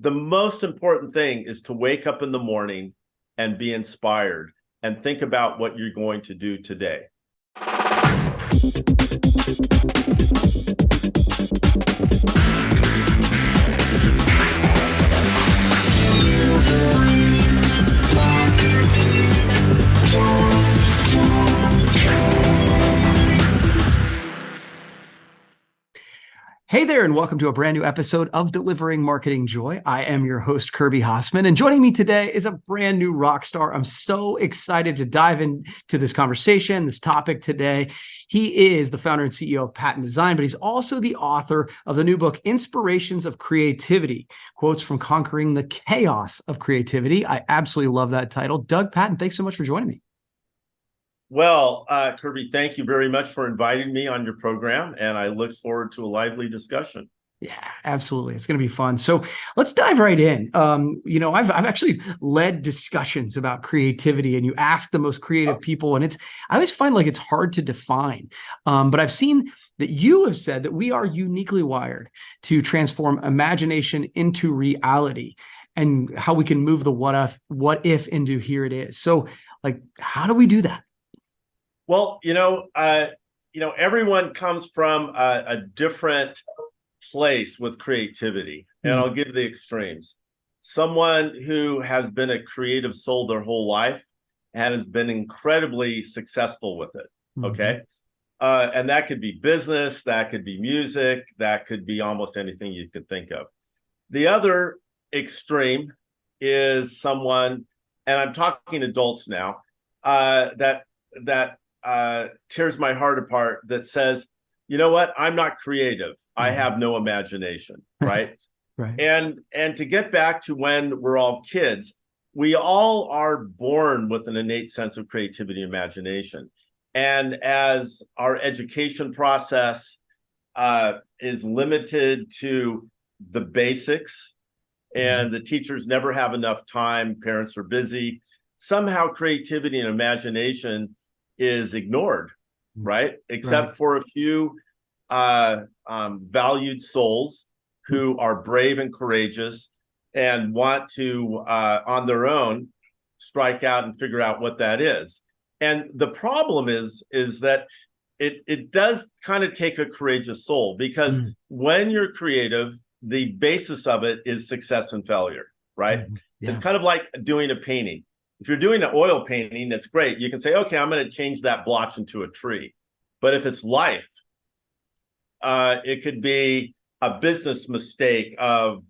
The most important thing is to wake up in the morning and be inspired and think about what you're going to do today. Hey there, and welcome to a brand new episode of Delivering Marketing Joy. I am your host, Kirby Hassman, and joining me today is a brand new rock star. I'm so excited to dive into this conversation, this topic today. He is the founder and CEO of Patton Design, but he's also the author of the new book, Inspirations of Creativity, Quotes from Conquering the Chaos of Creativity. I absolutely love that title. Doug Patton, thanks so much for joining me. Well, Kirby, thank you very much for inviting me on your program, and I look forward to a lively discussion. Yeah, absolutely. It's going to be fun. So let's dive right in. I've actually led discussions about creativity, and you ask the most creative people, and I always find like it's hard to define. But I've seen that you have said that we are uniquely wired to transform imagination into reality, and how we can move the what if into here it is. So, like, how do we do that? Well, everyone comes from a different place with creativity, and I'll give the extremes. Someone who has been a creative soul their whole life and has been incredibly successful with it. Okay. And that could be business, that could be music, that could be almost anything you could think of. The other extreme is someone, and I'm talking adults now, that tears my heart apart, that says, you know what, I'm not creative. I have no imagination, right? Right. And to get back to when we're all kids, we all are born with an innate sense of creativity and imagination. And as our education process is limited to the basics, and the teachers never have enough time, parents are busy, somehow creativity and imagination is ignored, right? Except for a few valued souls who are brave and courageous and want to, on their own, strike out and figure out what that is. And the problem is that it does kind of take a courageous soul, because when you're creative, the basis of it is success and failure, right? Yeah. It's kind of like doing a painting. If you're doing an oil painting, that's great. You can say, okay, I'm going to change that blotch into a tree. But if it's life, it could be a business mistake of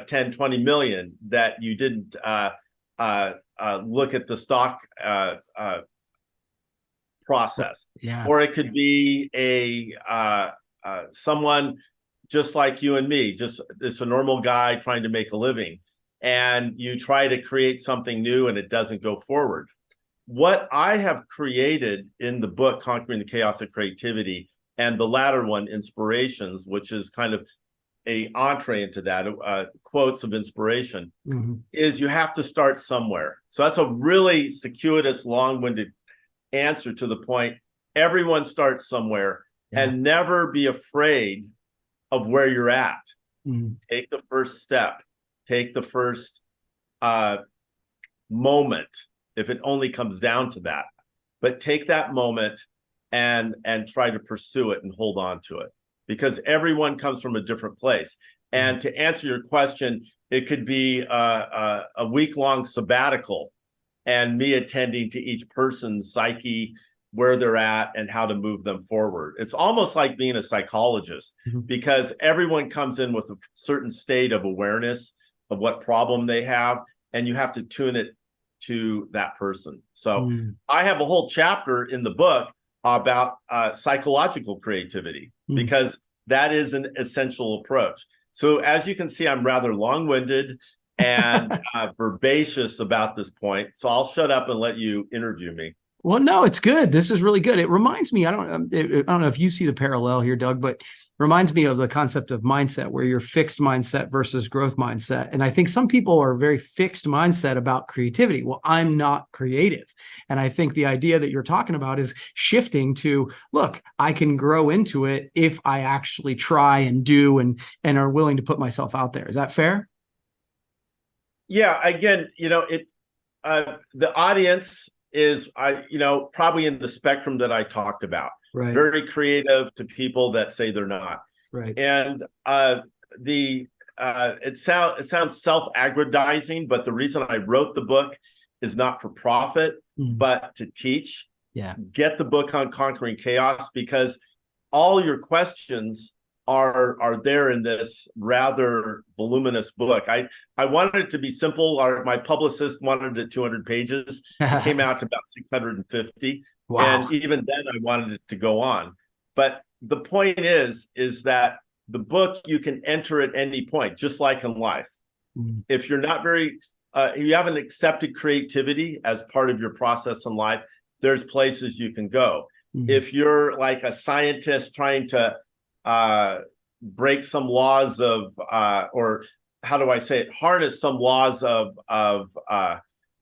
10, 20 million that you didn't look at the stock process. Yeah. Or it could be someone just like you and me, just a normal guy trying to make a living, and you try to create something new and it doesn't go forward. What I have created in the book, Conquering the Chaos of Creativity, and the latter one, Inspirations, which is kind of an entree into that, quotes of inspiration, is you have to start somewhere. So that's a really circuitous, long-winded answer to the point. Everyone starts somewhere, and never be afraid of where you're at. Take the first step. Take the first moment, if it only comes down to that. But take that moment and try to pursue it and hold on to it, because everyone comes from a different place. And to answer your question, it could be a week-long sabbatical and me attending to each person's psyche, where they're at and how to move them forward. It's almost like being a psychologist, because everyone comes in with a certain state of awareness of what problem they have, and you have to tune it to that person. So I have a whole chapter in the book about psychological creativity, because that is an essential approach. So as you can see, I'm rather long-winded and verbacious about this point. So I'll shut up and let you interview me. Well, no, it's good. This is really good. It reminds me, I don't know if you see the parallel here, Doug, but reminds me of the concept of mindset, where you're fixed mindset versus growth mindset. And I think some people are very fixed mindset about creativity. Well, I'm not creative. And I think the idea that you're talking about is shifting to, look, I can grow into it if I actually try and do and are willing to put myself out there. Is that fair? Yeah, again, the audience is, probably in the spectrum that I talked about, Right. very creative to people that say they're not. Right. And the it sounds self-aggrandizing, but the reason I wrote the book is not for profit, Mm. but to teach. Yeah. Get the book on conquering chaos, because all your questions are there in this rather voluminous book. I wanted it to be simple. My publicist wanted it 200 pages. It came out to about 650, Wow. and even then I wanted it to go on. But the point is that the book, you can enter at any point, just like in life. Mm. If you're not very you haven't accepted creativity as part of your process in life, there's places you can go. Mm. If you're like a scientist trying to break some laws of or how do I say it, harness some laws of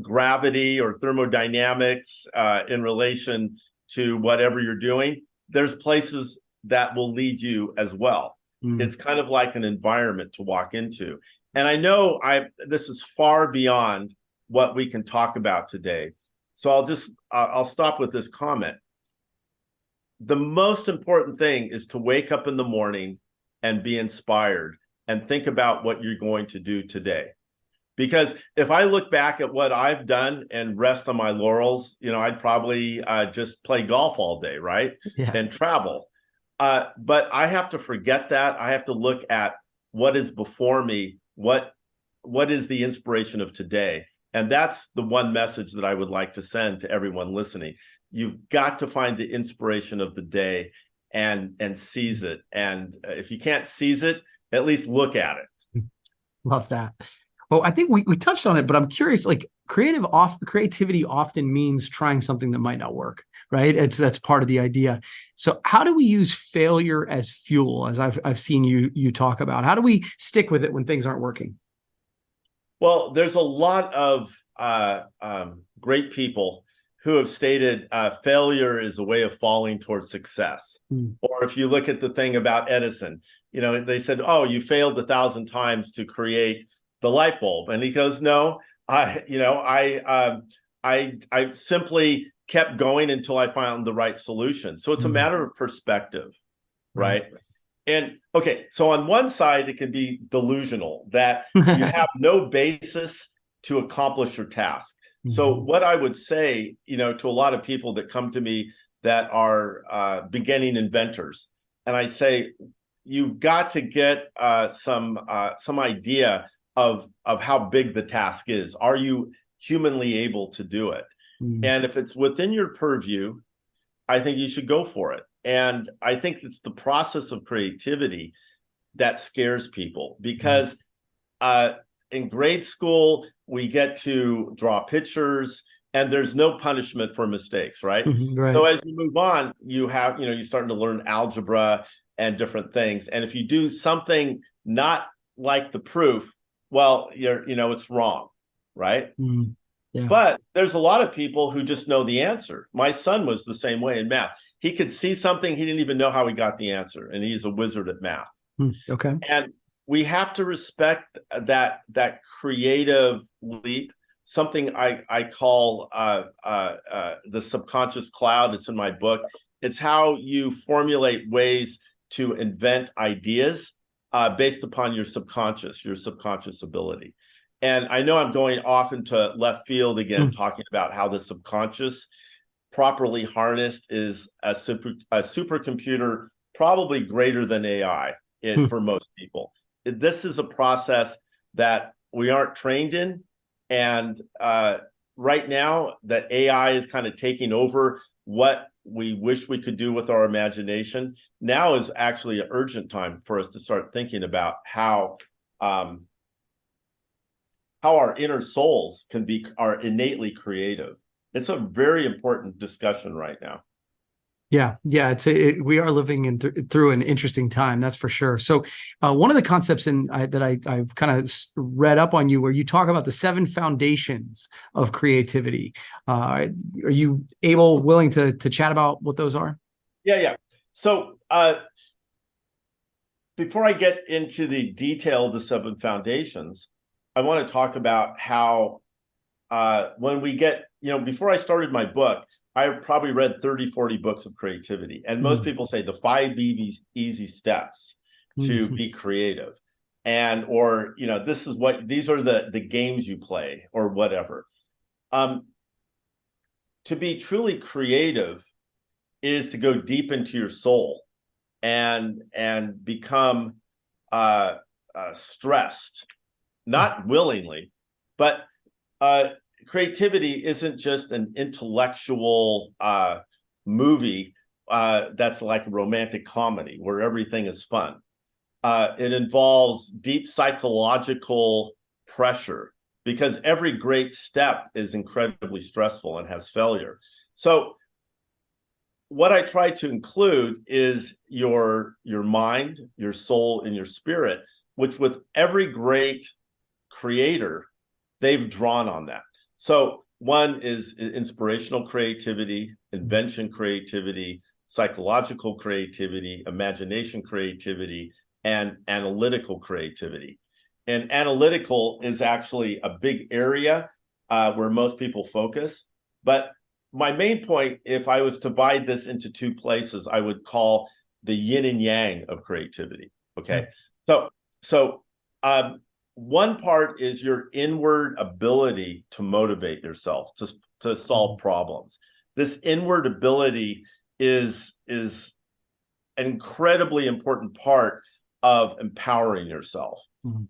gravity or thermodynamics in relation to whatever you're doing, there's places that will lead you as well. Mm. It's kind of like an environment to walk into. And I know this is far beyond what we can talk about today. So I'll stop with this comment. The most important thing is to wake up in the morning and be inspired and think about what you're going to do today. Because if I look back at what I've done and rest on my laurels, I'd probably just play golf all day, right? Yeah. And travel. But I have to forget that. I have to look at what is before me. What is the inspiration of today? And that's the one message that I would like to send to everyone listening. You've got to find the inspiration of the day and seize it. And if you can't seize it, at least look at it. Love that. Well, I think we touched on it, but I'm curious, like creativity often means trying something that might not work, right? That's part of the idea. So how do we use failure as fuel, as I've seen you talk about? How do we stick with it when things aren't working? Well, there's a lot of great people who have stated failure is a way of falling towards success. Mm. Or if you look at the thing about Edison, they said, "Oh, you failed 1,000 times to create the light bulb," and he goes, "No, I simply kept going until I found the right solution." So it's a matter of perspective, right? And okay, so on one side, it can be delusional that you have no basis to accomplish your task. So what I would say, to a lot of people that come to me that are beginning inventors, and I say, you've got to get some idea of how big the task is. Are you humanly able to do it? And if it's within your purview, I think you should go for it. And I think it's the process of creativity that scares people, because in grade school, we get to draw pictures and there's no punishment for mistakes, right? Right. So as you move on, you're starting to learn algebra and different things. And if you do something not like the proof, well, it's wrong, right? Yeah. But there's a lot of people who just know the answer. My son was the same way in math. He could see something, he didn't even know how he got the answer, and he's a wizard at math. Okay. And we have to respect that creative leap. Something I call the subconscious cloud. It's in my book. It's how you formulate ways to invent ideas based upon your subconscious ability. And I know I'm going off into left field again, talking about how the subconscious, properly harnessed, is a supercomputer, probably greater than AI for most people. This is a process that we aren't trained in. And right now, that AI is kind of taking over what we wish we could do with our imagination. Now is actually an urgent time for us to start thinking about how our inner souls are innately creative. It's a very important discussion right now. Yeah, we are living through an interesting time, that's for sure. So one of the concepts that I've kind of read up on you, where you talk about the 7 foundations of creativity. Are you willing to chat about what those are? Yeah. So before I get into the detail of the 7 foundations, I want to talk about how when we get, before I started my book, I probably read 30, 40 books of creativity. And most people say the 5 easy steps to be creative. And, or, these are the games you play or whatever. To be truly creative is to go deep into your soul and become stressed, not willingly, but creativity isn't just an intellectual movie that's like a romantic comedy where everything is fun. It involves deep psychological pressure because every great step is incredibly stressful and has failure. So what I try to include is your mind, your soul, and your spirit, which with every great creator, they've drawn on that. So one is inspirational creativity, invention creativity, psychological creativity, imagination creativity, and analytical creativity. And analytical is actually a big area where most people focus. But my main point, if I was to divide this into two places, I would call the yin and yang of creativity. Okay. So one part is your inward ability to motivate yourself to solve problems. This inward ability is an incredibly important part of empowering yourself.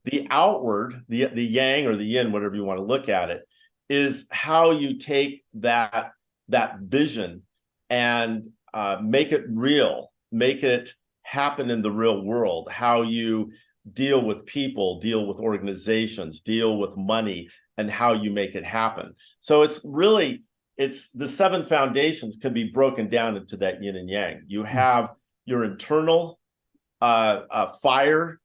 The outward, the yang or the yin, whatever you want to look at it, is how you take that vision and make it real, make it happen in the real world, how you deal with people, deal with organizations, deal with money, and how you make it happen. So it's the 7 foundations can be broken down into that yin and yang. You have your internal fire,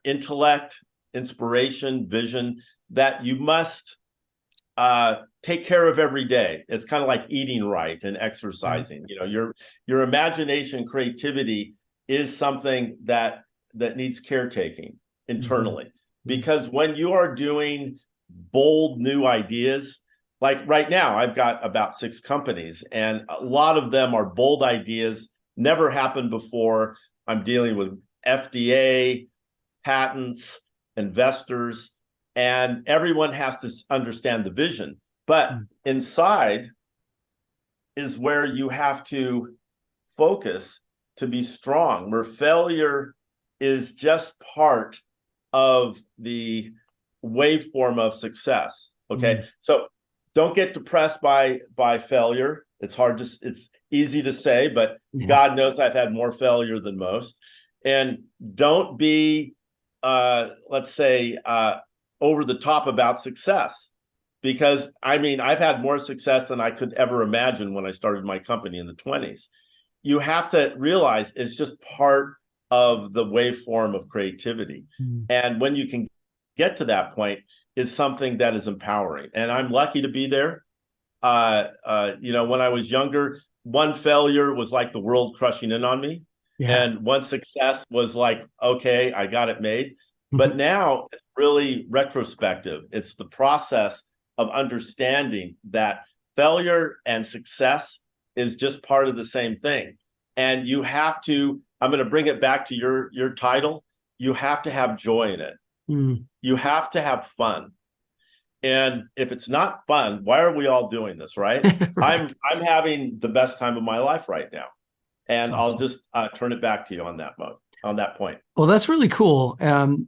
intellect, inspiration, vision that you must take care of every day. It's kind of like eating right and exercising. Your imagination, creativity is something that needs caretaking internally, because when you are doing bold new ideas, like right now, I've got about 6 companies, and a lot of them are bold ideas, never happened before. I'm dealing with FDA, patents, investors, and everyone has to understand the vision. But inside is where you have to focus to be strong, where failure is just part of the waveform of success. Okay. So don't get depressed by failure. It's easy to say, but God knows I've had more failure than most. And don't be, let's say, over the top about success, because I've had more success than I could ever imagine when I started my company in the 20s. You have to realize it's just part of the waveform of creativity. And when you can get to that point, is something that is empowering. And I'm lucky to be there. When I was younger, one failure was like the world crushing in on me. And one success was like, okay, I got it made. But now it's really retrospective. It's the process of understanding that failure and success is just part of the same thing. And you have to, I'm going to bring it back to your title. You have to have joy in it. You have to have fun. And if it's not fun, why are we all doing this, right? Right. I'm having the best time of my life right now. And awesome. I'll just turn it back to you on that point. Well, that's really cool.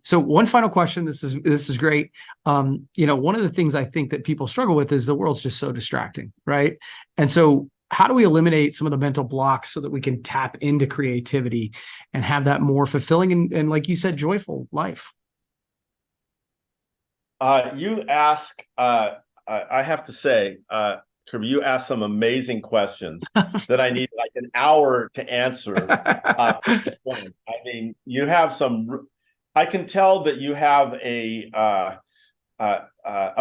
So one final question. This is great. One of the things I think that people struggle with is the world's just so distracting, right? And so how do we eliminate some of the mental blocks so that we can tap into creativity and have that more fulfilling and like you said, joyful life? You ask, I have to say, Kirby, you asked some amazing questions that I need like an hour to answer. You have I can tell that you have a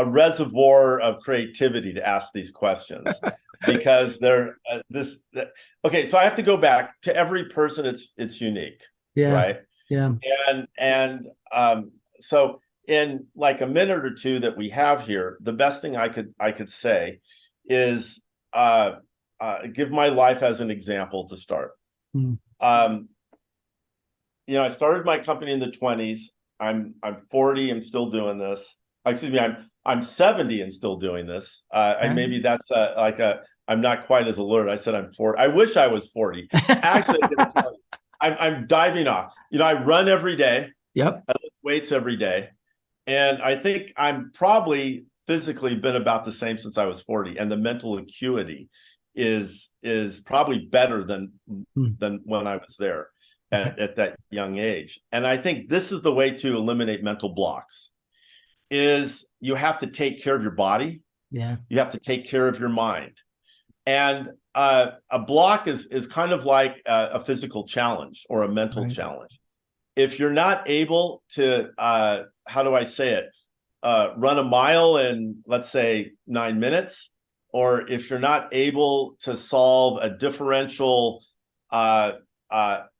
reservoir of creativity to ask these questions because they're okay. So I have to go back to every person. It's unique, right? Yeah. And so in like a minute or two that we have here, the best thing I could say is give my life as an example to start. Mm. I started my company in the 20s. I'm 40. I'm still doing this. Excuse me. I'm 70 and still doing this. Maybe that's I'm not quite as alert. I said I'm 40. I wish I was 40. Actually, I'm going to tell you, I'm diving off. I run every day. Yep. I lift weights every day. And I think I'm probably physically been about the same since I was 40. And the mental acuity is probably better than when I was there at that young age. And I think this is the way to eliminate mental blocks. Is you have to take care of your body. Yeah. You have to take care of your mind. And a block is kind of like a physical challenge or a mental challenge. If you're not able to, how do I say it, run a mile in, let's say, 9 minutes, or if you're not able to solve a differential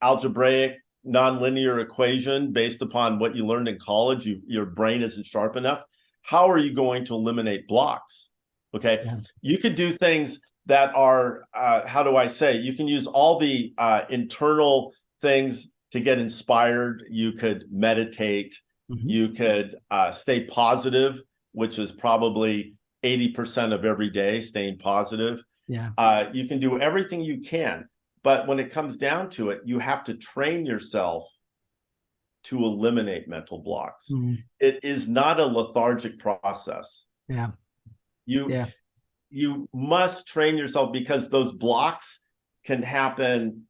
algebraic nonlinear equation based upon what you learned in college, your brain isn't sharp enough, how are you going to eliminate blocks? Okay. Yeah. You could do things that are, how do I say, you can use all the internal things to get inspired. You could meditate. You could stay positive, which is probably 80% of every day, staying positive. Yeah. You can do everything you can. But when it comes down to it, you have to train yourself to eliminate mental blocks. It is not a lethargic process. Yeah. You must train yourself because those blocks can happen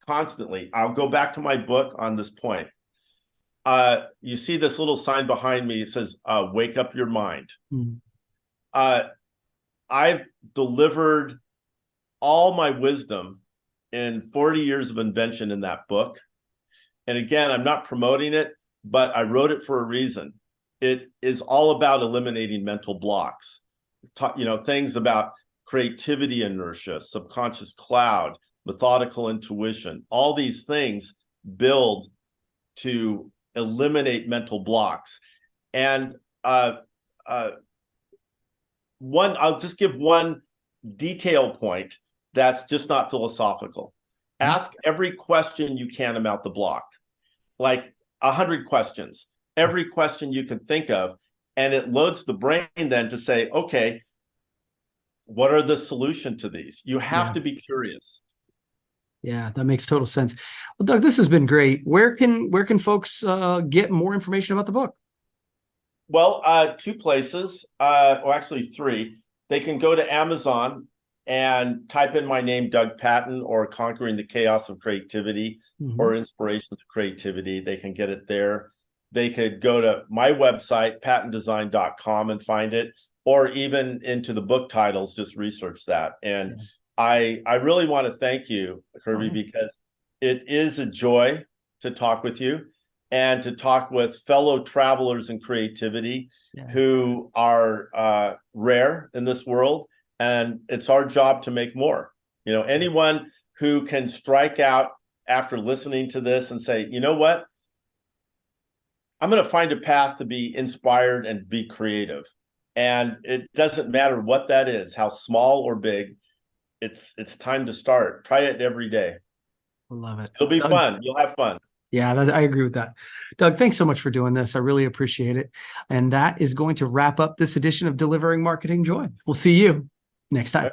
constantly. I'll go back to my book on this point. You see this little sign behind me. It says, wake up your mind. I've delivered all my wisdom in 40 years of invention in that book. And again, I'm not promoting it, but I wrote it for a reason. It is all about eliminating mental blocks. Things about creativity inertia, subconscious cloud, methodical intuition, all these things build to eliminate mental blocks. And I'll just give one detail point that's just not philosophical. Ask every question you can about the block, like 100 questions, every question you can think of, and it loads the brain then to say, okay, what are the solution to these? You have to be curious. Yeah, that makes total sense. Well, Doug, this has been great. Where can folks get more information about the book? Well, 2 places, well, actually 3. They can go to Amazon and type in my name, Doug Patton, or Conquering the Chaos of Creativity, or Inspirations of Creativity. They can get it there. They could go to my website, pattondesign.com, and find it, or even into the book titles, just research that. And I really want to thank you, Kirby, because it is a joy to talk with you and to talk with fellow travelers in creativity who are rare in this world. And it's our job to make more. Anyone who can strike out after listening to this and say, you know what? I'm going to find a path to be inspired and be creative. And it doesn't matter what that is, how small or big. It's time to start. Try it every day. I love it. It'll be fun. You'll have fun. Yeah, I agree with that. Doug, thanks so much for doing this. I really appreciate it. And that is going to wrap up this edition of Delivering Marketing Joy. We'll see you next time.